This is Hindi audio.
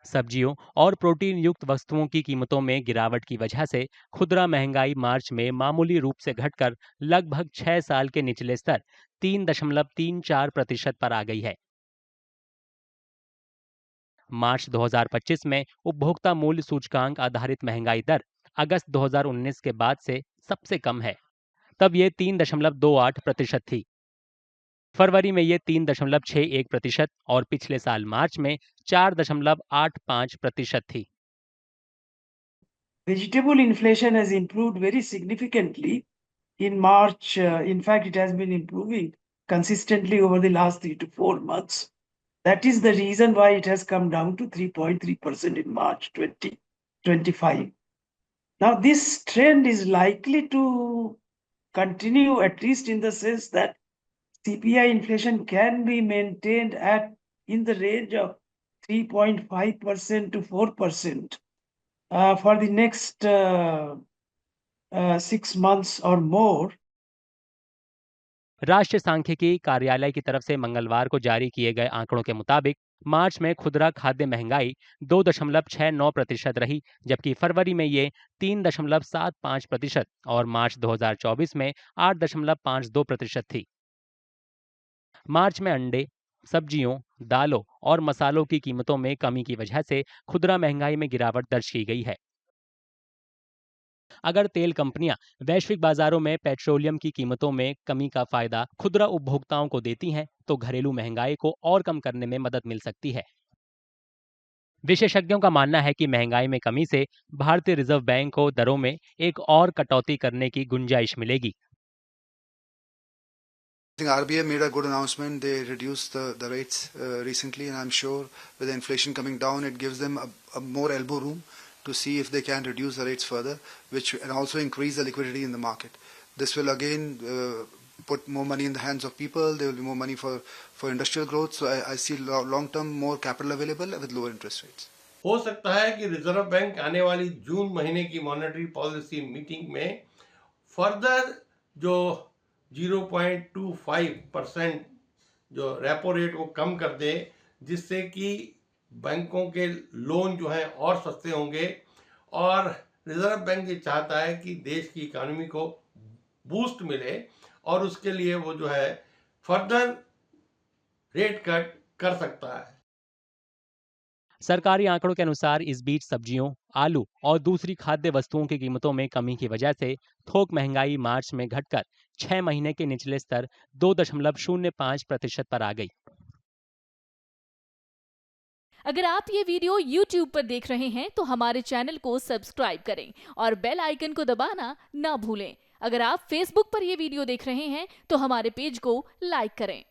सब्जियों और प्रोटीन युक्त वस्तुओं की कीमतों में गिरावट की वजह से खुदरा महंगाई मार्च में मामूली रूप से घटकर लगभग 6 साल के निचले स्तर 3.34% पर आ गई है। मार्च 2025 में उपभोक्ता मूल्य सूचकांक आधारित महंगाई दर अगस्त 2019 के बाद से सबसे कम है। तब ये 3.28% थी। फरवरी में ये 3.61% और पिछले साल मार्च में 4.85% थी। Vegetable inflation has improved very significantly in March. In fact, it has been improving consistently over the last 3 to 4 months. That is the reason why it has come down to 3.3% in March 2025. Now, this trend is likely to continue, at least in the sense that CPI inflation can be maintained at in the range of 3.5% to 4% for the next 6 months or more. राष्ट्रीय सांख्यिकी कार्यालय की तरफ से मंगलवार को जारी किए गए आंकड़ों के मुताबिक मार्च में खुदरा खाद्य महंगाई 2.69% रही, जबकि फरवरी में ये 3.75% और मार्च 2024 में 8.52% थी। मार्च में अंडे, सब्जियों, दालों और मसालों की कीमतों में कमी की वजह से खुदरा महंगाई में गिरावट दर्ज की गई है। अगर तेल कंपनियां वैश्विक बाजारों में पेट्रोलियम की कीमतों में कमी का फायदा खुदरा उपभोक्ताओं को देती हैं, तो घरेलू महंगाई को और कम करने में मदद मिल सकती है। विशेषज्ञों का मानना है कि महंगाई में कमी से भारतीय रिजर्व बैंक को दरों में एक और कटौती करने की गुंजाइश मिलेगी। I think RBI made a good announcement. They reduced the rates recently, and I'm sure with the inflation coming down, it gives them a more elbow room to see if they can reduce the rates further, which and also increase the liquidity in the market. This will again put more money in the hands of people. There will be more money for industrial growth. So I see long term more capital available with lower interest rates. हो सकता है कि रिजर्व बैंक आने वाली जून महीने की मॉनेटरी पॉलिसी मीटिंग में फर्दर जो 0.25% जो रेपो रेट वो कम कर दे, जिससे कि बैंकों के लोन जो हैं और सस्ते होंगे। और रिजर्व बैंक ये चाहता है कि देश की इकोनॉमी को बूस्ट मिले और उसके लिए वो जो है फर्दर रेट कट कर सकता है। सरकारी आंकड़ों के अनुसार इस बीच सब्जियों, आलू और दूसरी खाद्य वस्तुओं की कीमतों में कमी की वजह से थोक महंगाई मार्च में घटकर 6 महीने के निचले स्तर 2.05% पर आ गई। अगर आप ये वीडियो YouTube पर देख रहे हैं तो हमारे चैनल को सब्सक्राइब करें और बेल आइकन को दबाना ना भूलें। अगर आप Facebook पर ये वीडियो देख रहे हैं तो हमारे पेज को लाइक करें।